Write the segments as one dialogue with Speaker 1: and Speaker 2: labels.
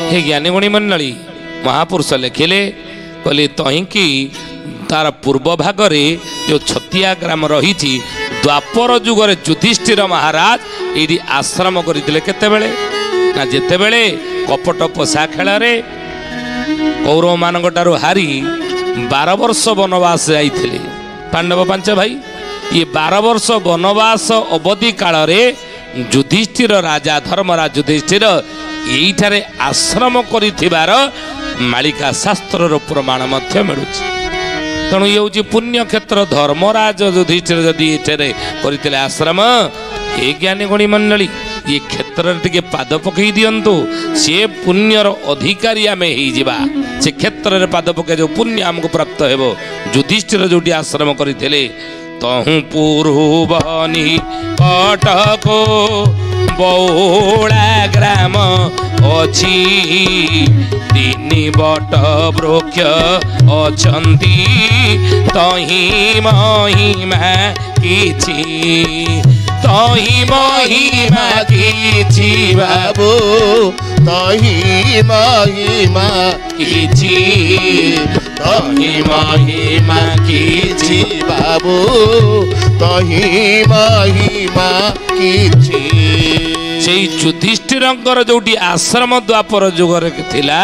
Speaker 1: हे ज्ञानीगुणी मंडली महापुरुष लिखिले कहले तहींकी तार पूर्व भागरे जो छतिया ग्राम रही द्वापर जुगर युधिष्ठिर महाराज ये आश्रम करते केतेबेले ना जेतेबेले कपट पोषा खेल कौरव मान हारी 12 वर्ष वनवास जाइथिले पांडव पांच भाई ये 12 वर्ष वनवास अवधि काल रे युधिष्ठिर राजा धर्मराज युधिष्ठिर यहीठारे आश्रम करिथिबार मालिका शास्त्र प्रमाण मध्य मिलुछि तेणु ये हूँ पुण्य क्षेत्र धर्मराज युधिष्ठिर जदि ये करते आश्रम ए ज्ञानी गुणी मंडली ये क्षेत्र टे पाद पकई दिंतु सी पुण्यर अधिकारी आम हो से क्षेत्र में पाद पकई जो पुण्य आमको प्राप्त हो युधिष्ठिर जो आश्रम करते तहु पूर्वनी कटक बौला ग्राम अछि 3 बट वृक्ष अछंती तही महिमा किछि तही महिमा किछि
Speaker 2: बाबू तही महिमा किछि तही महिमा किछि बाबू तही महिमा किछि
Speaker 1: से युधिष्ठिरंकर जोटी आश्रम द्वापर जुगर थिला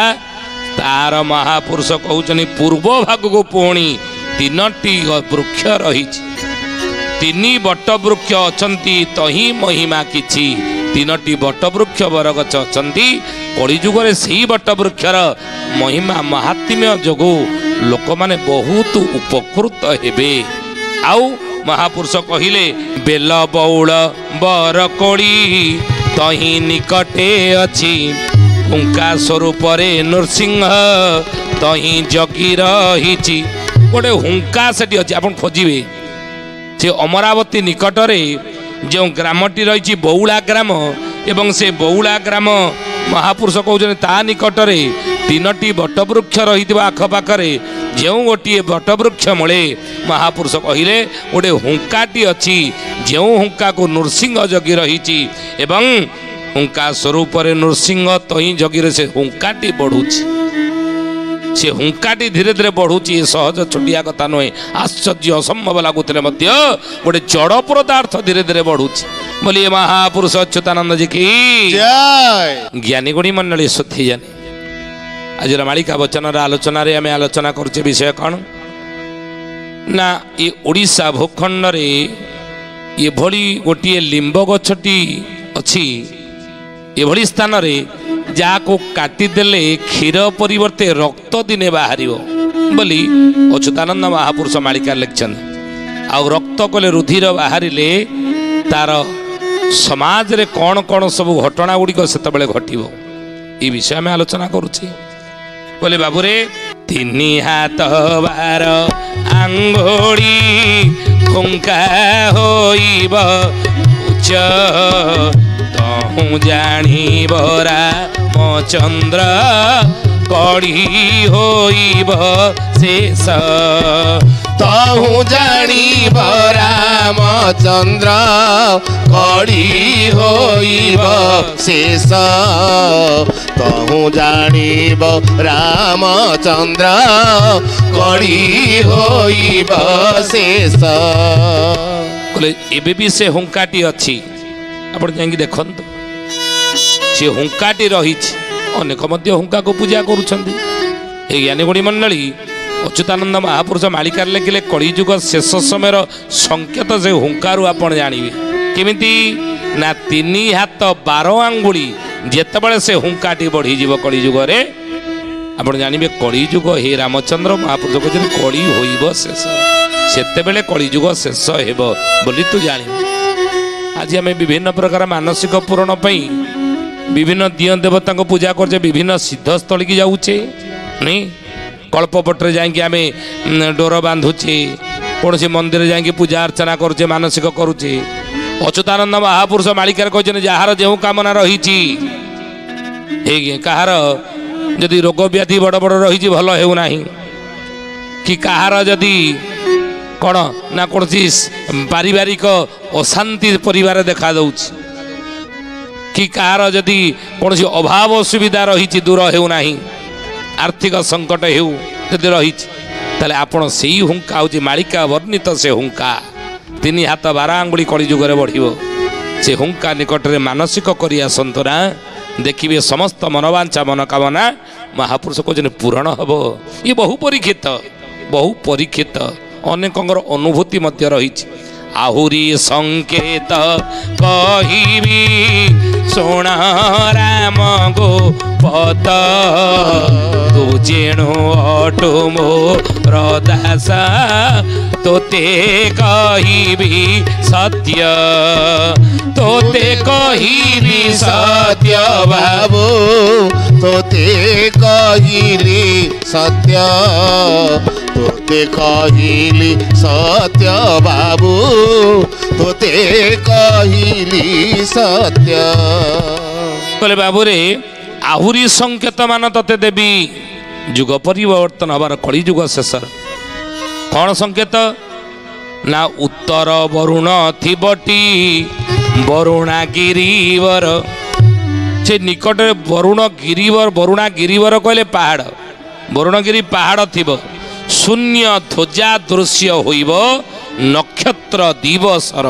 Speaker 1: तार महापुरुष कहउचनी पूर्व भाग को पुणी 3टी वृक्ष रही 3 बट वृक्ष अछंती तही महिमा किछि 3टी बट वृक्ष बरगछ अछंती कलिजुगरे सेही बट वृक्षर महिमा महात्म्य जोगु लोक माने बहुत उपकृत हेबे आउ महापुरुष कहिले बेल बौल बरकोड़ी तही निकटे अछि हुंका स्वरूप नृसिंह तही जगी रही गोटे हुंका सेठी अच्छी आप खोजे से अमरावती निकटरे जो ग्रामटी रही बौला ग्राम एवं से बौला ग्राम महापुरुष कहते ता निकटरे 3टी बटवृक्ष रही आखपाखे जो गोटे बटवृक्ष मूले महापुरुष कहले गोटे हुंकाटी अच्छी जो हुंका को नृसिंह जगी रही एवं हुंका स्वरूप नृसिंह तही जगी से हुंकाटी बढ़ुची से हुंकाटी धीरे धीरे बढ़ुची सहज छोटिया कथा नुहे आश्चर्य असंभव लगुले गोटे जड़ पदार्थ धीरे धीरे बढ़ुची बोलिए महापुरुष अच्युतानंद जी की ज्ञानी गुणी मंडली सुधी जानी आज मालिका वचन आलोचन आम आलोचना करुचे विषय कौन ना ये ओडिशा भूखंड रे ये भली गोटे लिंब गछटी अच्छी ये भली स्थान रे जाको काटिदेले क्षीर परिवर्ते रक्त दिने बाहर बोली अच्युतानंद महापुरुष मालिका लिखिं आउ रक्त कले रुधिर बाहर तार समाज रे कौन कौन सब घटना गुड़िक से घटव ये विषय में आलोचना करुचे बोले बाबूरे 3 हाथ 12 आंगुड़ी हुंका होइब उच्च तहु जानिब रामचंद्र कड़ी होइब शेष
Speaker 2: तहु जानिब रामचंद्र कड़ी होइब शेष तहु जानिब रामचंद्र कड़ी होइब शेष
Speaker 1: एबे भी से हुंकाटी अच्छी आप देखु सी हुंकाटी रही अनेक हुंका को पूजा करुँच ज्ञानी गुणी मंडली अच्युतानंद महापुरुष मालिकार लिखिले कलिजुग शेष समय संकेत से हुंकारु आप जानवे केमिति ना 3 हाथ 12 आंगुड़ी जेतबेले से हुंकाटी बढ़ीज कलिजुगे आप जानवे कलिजुग हे रामचंद्र महापुरुष कहते कली होइब शेष सेतेबेले कलिजुग शेष हेब बोली तू जान आज आम विभिन्न प्रकार मानसिक पूरण विभिन्न दिय देवता को पूजा करछे विभिन्न सिद्धस्थली की जाऊे नहीं कल्पपट्रे जाकि डोर बांधुचे कौन सी मंदिर जाकि पूजा अर्चना करुचे मानसिक करुचे अच्युतानंद महापुरुष मालिकार कहते जार जो कामना रही कहार जदि रोग व्याधि बड़ बड़ रही भल होना कि कहार जदि कौन ना कौन पारिवारिक अशांति परिवार देखा कि कार जदि कौन अभाव असुविधा रही दूर होना आर्थिक संकट होदि रही आपण से हुंका हूँ मालिका वर्णित से हुंका 3 हाथ 12 आंगुली कली जुगरे बढ़िबो से हुंका निकट में मानसिक करी आसतु ना देखिए समस्त मनोवांछा मनोकामना महापुरुष कहते पूरण हम ये बहु परीक्षित अनेकंर अनुभूति मध्य रही आहुरी संकेत कहिबी सुण राम गो पत तू जेणु अटु मोर दास तोते कहिबी सत्य तोते कहिबी
Speaker 2: सत्य बाबू तोते कहिली सत्य तोते कहिली सत्य बाबू तोते कहिली सत्य
Speaker 1: बोले बाबू रे आहुरी संकेत मान तते देवी जुग परिवर्तन हबार कली जुग शेष कौन संकेत ना उत्तर वरुण थिबटी वरुणा गिरीवर से निकट वरुणा गिरीवर कहले पहाड़ वरुणगिरी पहाड़ थिब शून्य ध्वजा दृश्य होइब नक्षत्र दिवसर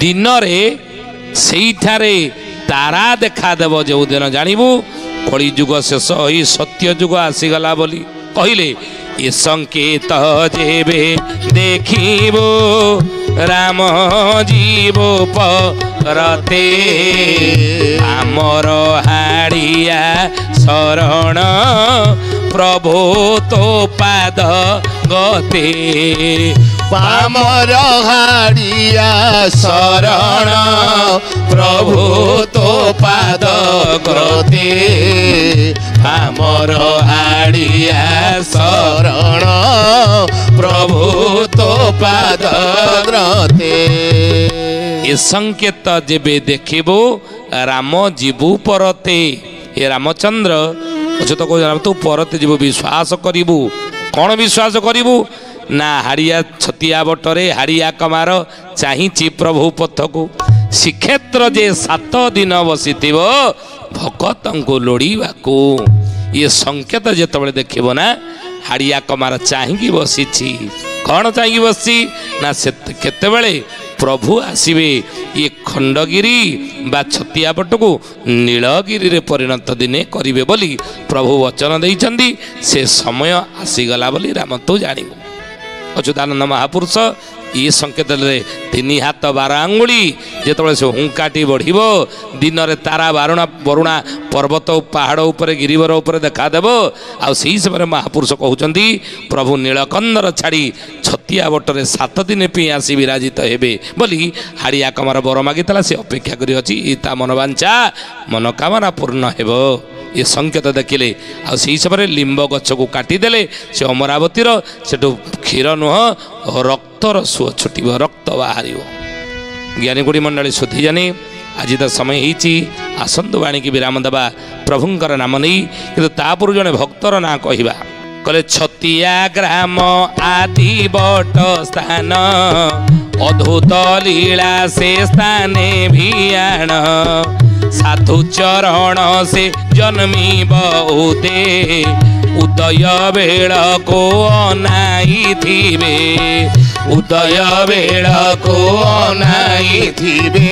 Speaker 1: दिन रे सेठारे तारा देखा देव जो दिन जानबू कली जुग शेष होई सत्य जुग आसीगला बोली कहले ये संकेत जेबे देखिबो राम जीव परते आमर हाड़िया शरण प्रभु तो पाद गते
Speaker 2: पामर हाड़िया शरण प्रभु तो पाद गते आमर हाड़िया शरण प्रभु तो पाद गते
Speaker 1: ये संकेत जेबे देखिबो राम जीवु परते हे रामचंद्र अच्छे तो कह तू परते जीव विश्वास करिबू कौन विश्वास करिबू ना हाड़िया छतिया बटरे हाड़िया कमार चाहिए प्रभु पथ को श्रीक्षेत्र जे 7 दिन बसी भगत को लोड़ा को ये संकेत जिते देखिब ना हाड़िया कमार चाहिए बसी कौन चाहिए बसी ना से केतेबेले प्रभु आसवे ये खंडगिरी बा छतिया पट को नीलगिरी रे परिणत दिने करिवे बोली प्रभु वचन देइछंदी से समय आसीगला बोली राम तू जानिबू अच्युतानंद महापुरुष ये संकेत 3 हाथ 12 आंगुली जिते से हुंकाटी बढ़ दिन में तारा वरुणा पर्वत पहाड़ उपर गिरिवर उपर देखादेव आई समय महापुरुष कहते प्रभु नीलकंदर छाड़ी छतिया बटरे 7 दिन पे आसी विराजित हेबे बोली हाड़िया कमार बर मागिता से अपेक्षा करी अछि ता मनोवांछा मनोकामना पूर्ण हेब ये संकेत देखिले आई समय लिंब गछ को काटिदेले से अमरावतीर सेठू क्षीर नुह रक्तर सुଅ छुटिब रक्त बाहर ज्ञानी गुड़ी मंडली सुधी जानी आज तो समय होती आसंतु वाणी की विराम देवा प्रभुंकर नाम नहीं कि तापूर्व जड़े भक्तर ना कहवा कहले छतिया ग्राम आदि बट स्थान अद्भुत लीला से स्थाने भियाण साधु चरण से जन्मी बहुते उदय बेल को अनाई थिबे उदय बेल को अनाई थिबे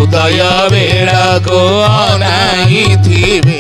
Speaker 1: उदय बेल को अनाई थिबे